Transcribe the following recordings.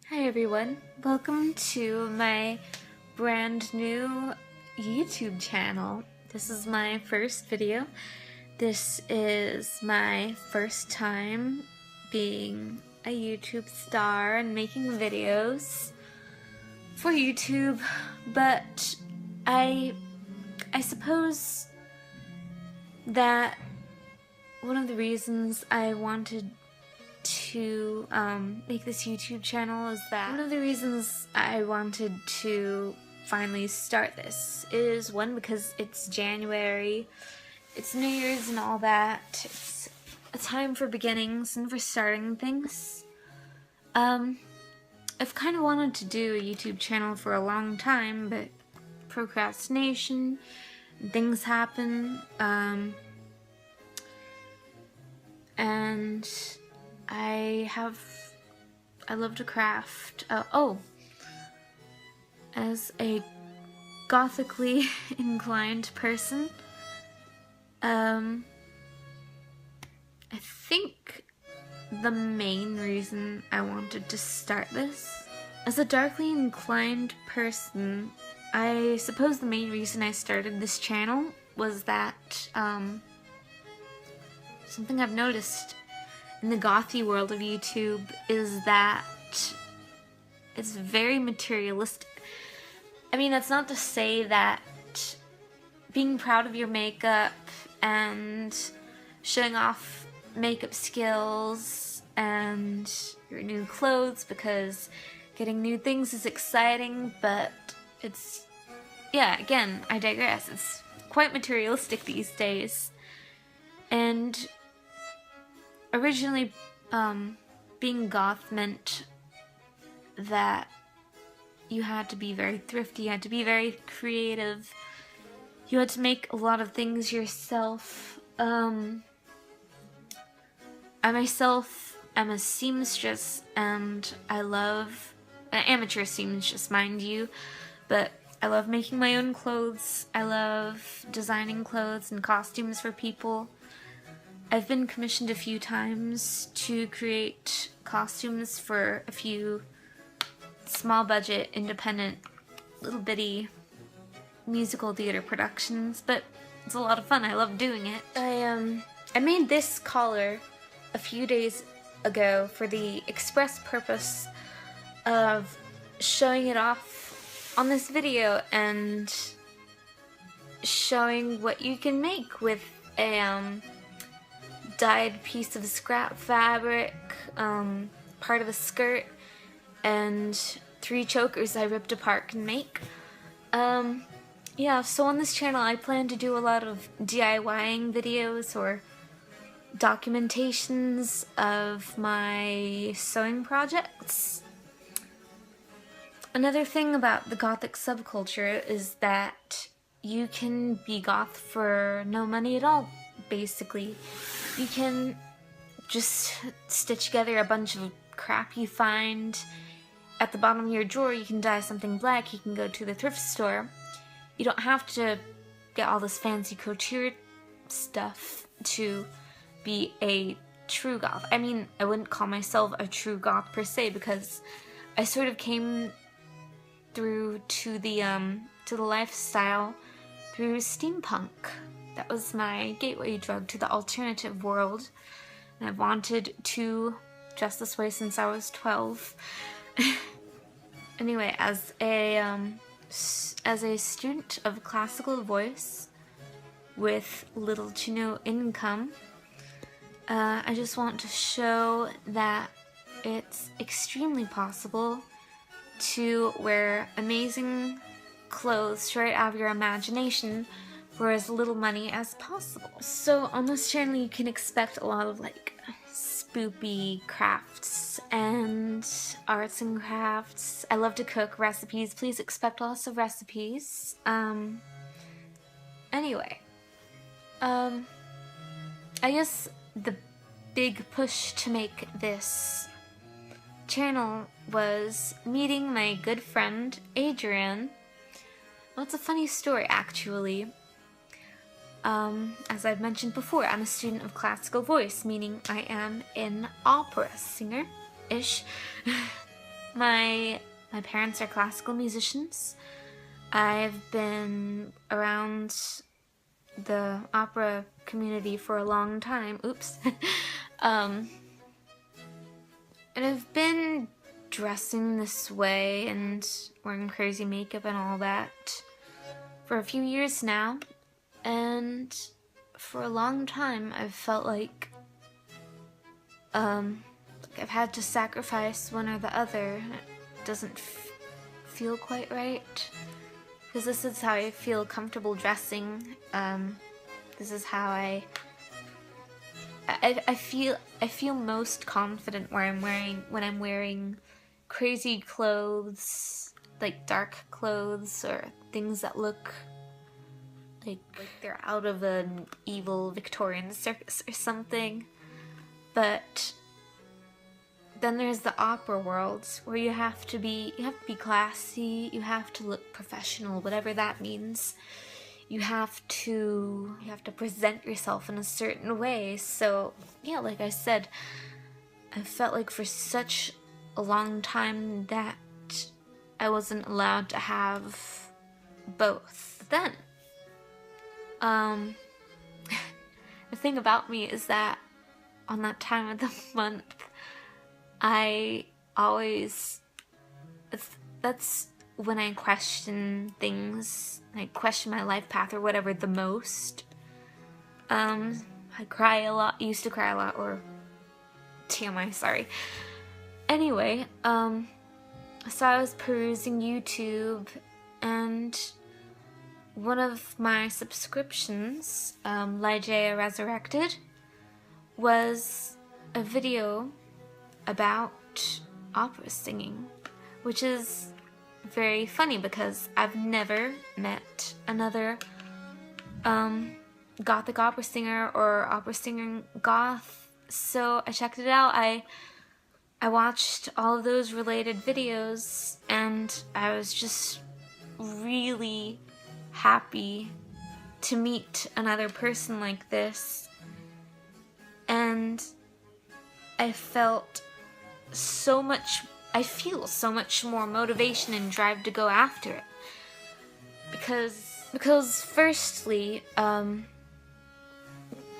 Hi everyone, welcome to my brand new YouTube channel. This is my first video. This is my first time being a YouTube star and making videos for YouTube, but I suppose that one of the reasons I wanted to make this YouTube channel is that one of the reasons I wanted to finally start this is one, because it's January, it's New Year's and all that. It's a time for beginnings and for starting things. I've kind of wanted to do a YouTube channel for a long time, but procrastination, things happen, and I love to craft. As a gothically inclined person, I think the main reason I wanted to start this, as a darkly inclined person, I suppose the main reason I started this channel was that, something I've noticed in the gothy world of YouTube is that it's very materialistic. I mean, that's not to say that being proud of your makeup and showing off makeup skills and your new clothes, because getting new things is exciting, but it's, yeah, again, I digress. It's quite materialistic these days. And originally, being goth meant that you had to be very thrifty, you had to be very creative, you had to make a lot of things yourself. I myself am a seamstress, and I love an amateur seamstress, mind you, but I love making my own clothes. I love designing clothes and costumes for people. I've been commissioned a few times to create costumes for a few small budget, independent, little bitty musical theater productions, but it's a lot of fun. I love doing it. I made this collar a few days ago for the express purpose of showing it off on this video and showing what you can make with a dyed piece of scrap fabric, part of a skirt, and 3 chokers I ripped apart can make. Yeah, so on this channel I plan to do a lot of DIYing videos or documentations of my sewing projects. Another thing about the gothic subculture is that you can be goth for no money at all, basically. You can just stitch together a bunch of crap you find at the bottom of your drawer. You can dye something black, you can go to the thrift store. You don't have to get all this fancy couture stuff to be a true goth. I mean, I wouldn't call myself a true goth per se, because I sort of came through to the lifestyle through steampunk. That was my gateway drug to the alternative world, and I've wanted to dress this way since I was 12. Anyway, as a student of classical voice with little to no income, I just want to show that it's extremely possible to wear amazing clothes straight out of your imagination for as little money as possible. So on this channel you can expect a lot of like spoopy crafts and arts and crafts. I love to cook, recipes. Please expect lots of recipes. Anyway, I guess the big push to make this channel was meeting my good friend Adrian. Well, it's a funny story actually. As I've mentioned before, I'm a student of classical voice, meaning I am an opera singer-ish. My parents are classical musicians. I've been around the opera community for a long time. Oops. And I've been dressing this way and wearing crazy makeup and all that for a few years now. And for a long time, I've felt like I've had to sacrifice one or the other. It doesn't feel quite right. Because this is how I feel comfortable dressing. This is how I feel most confident when I'm wearing crazy clothes, like dark clothes or things that look like they're out of an evil Victorian circus or something. But then there's the opera world where you have to be classy, you have to look professional, whatever that means. You have to present yourself in a certain way. So yeah, like I said, I felt like for such a long time that I wasn't allowed to have both. Then the thing about me is that on that time of the month, that's when I question things, I question my life path or whatever the most. I cry a lot, used to cry a lot, or TMI, sorry. Anyway, so I was perusing YouTube, and one of my subscriptions, Elijah Resurrected, was a video about opera singing, which is very funny because I've never met another gothic opera singer or opera singer goth, so I checked it out. I watched all of those related videos, and I was just really happy to meet another person like this, and I feel so much more motivation and drive to go after it. Because firstly,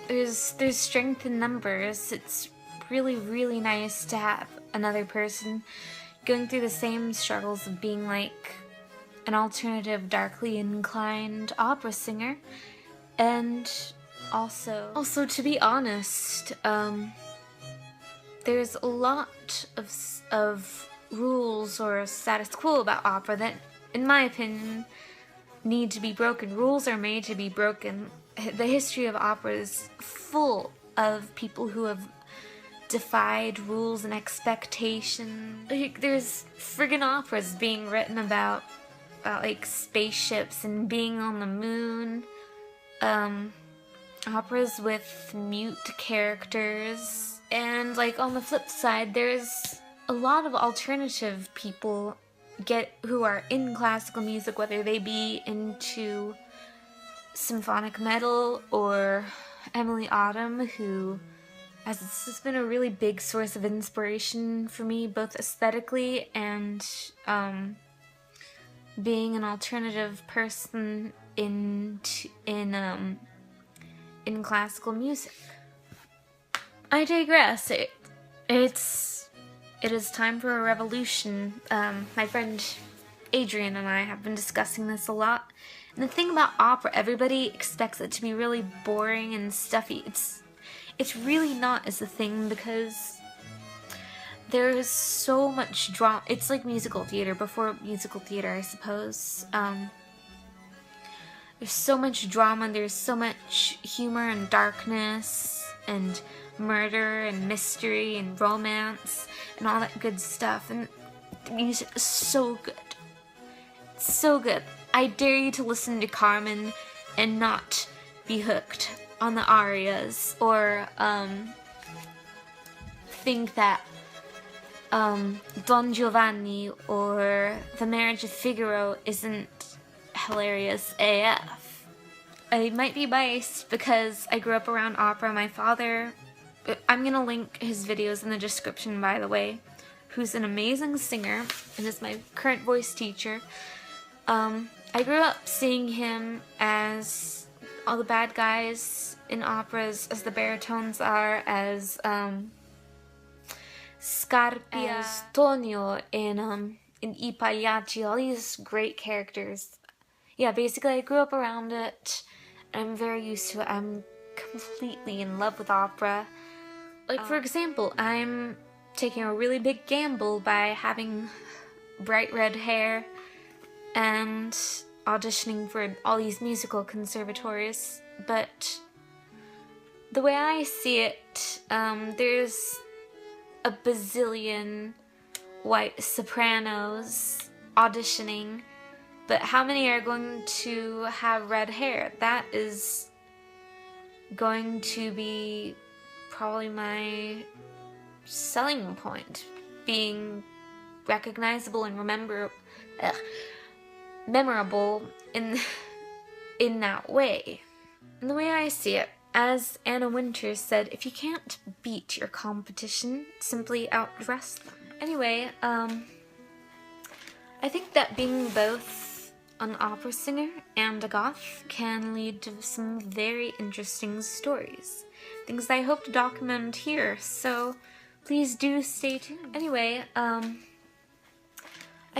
there's strength in numbers. It's really, really nice to have another person going through the same struggles of being like an alternative, darkly inclined opera singer. And also to be honest, there's a lot of rules or status quo about opera that, in my opinion, need to be broken. Rules are made to be broken. The history of opera is full of people who have defied rules and expectations. Like, there's friggin' operas being written about like spaceships and being on the moon. Operas with mute characters. And like on the flip side, there's a lot of alternative people who are in classical music, whether they be into symphonic metal or Emilie, who has been a really big source of inspiration for me, both aesthetically and being an alternative person in classical music. I digress. It is time for a revolution. My friend Adrian and I have been discussing this a lot. And the thing about opera, everybody expects it to be really boring and stuffy. It's really not, is the thing, because there is so much drama. It's like musical theater, before musical theater, I suppose. There's so much drama, there's so much humor and darkness and murder and mystery and romance and all that good stuff, and the music is so good. It's so good. I dare you to listen to Carmen and not be hooked on the arias, or think that Don Giovanni or The Marriage of Figaro isn't hilarious AF. I might be biased because I grew up around opera. My father, I'm gonna link his videos in the description, by the way, who's an amazing singer and is my current voice teacher. I grew up seeing him as all the bad guys in operas, as the baritones are, as Scarpia, as Tonio in I Pagliacci, all these great characters. Yeah, basically I grew up around it. I'm very used to it. I'm completely in love with opera. Like, for example, I'm taking a really big gamble by having bright red hair and auditioning for all these musical conservatories, but the way I see it, there's a bazillion white sopranos auditioning, but how many are going to have red hair? That is going to be probably my selling point, being recognizable and memorable in that way. And the way I see it, as Anna Winters said, if you can't beat your competition, simply outdress them. Anyway, I think that being both an opera singer and a goth can lead to some very interesting stories. Things I hope to document here, so please do stay tuned. Anyway, I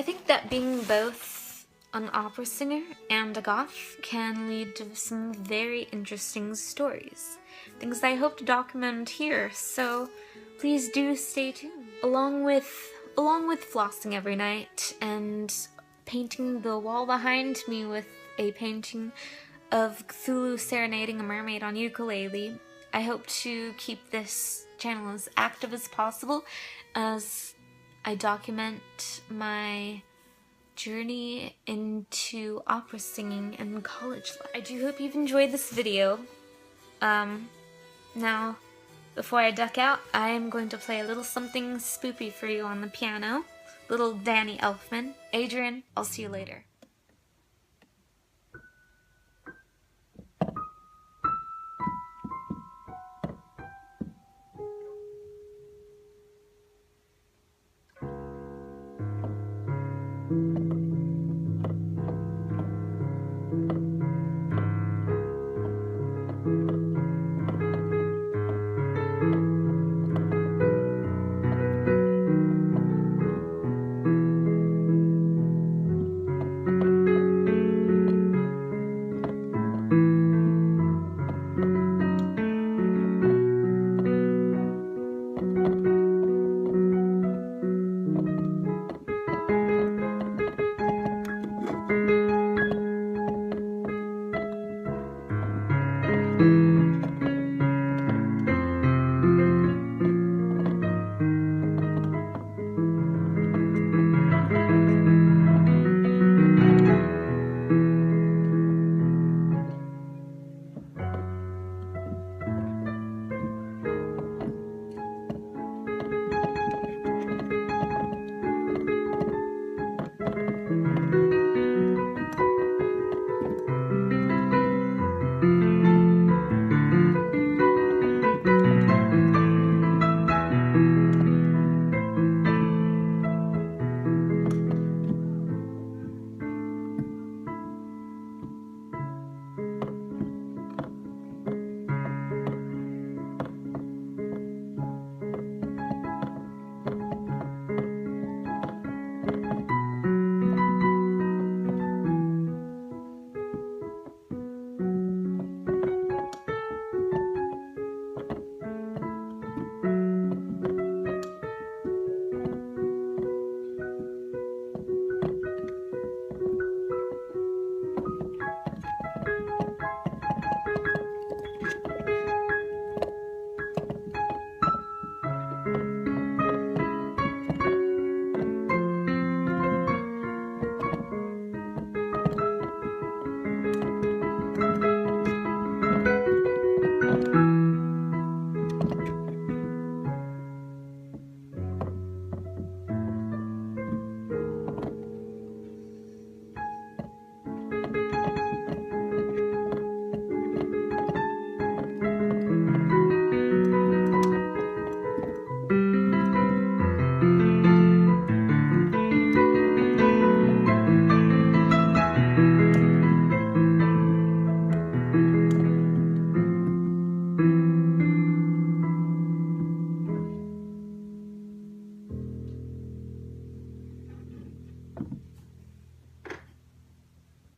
think that being both an opera singer and a goth can lead to some very interesting stories. Things I hope to document here, so please do stay tuned. Along with flossing every night and painting the wall behind me with a painting of Cthulhu serenading a mermaid on ukulele, I hope to keep this channel as active as possible as I document my journey into opera singing and college life. I do hope you've enjoyed this video. Now, before I duck out, I am going to play a little something spoopy for you on the piano. Little Danny Elfman. Adrian, I'll see you later.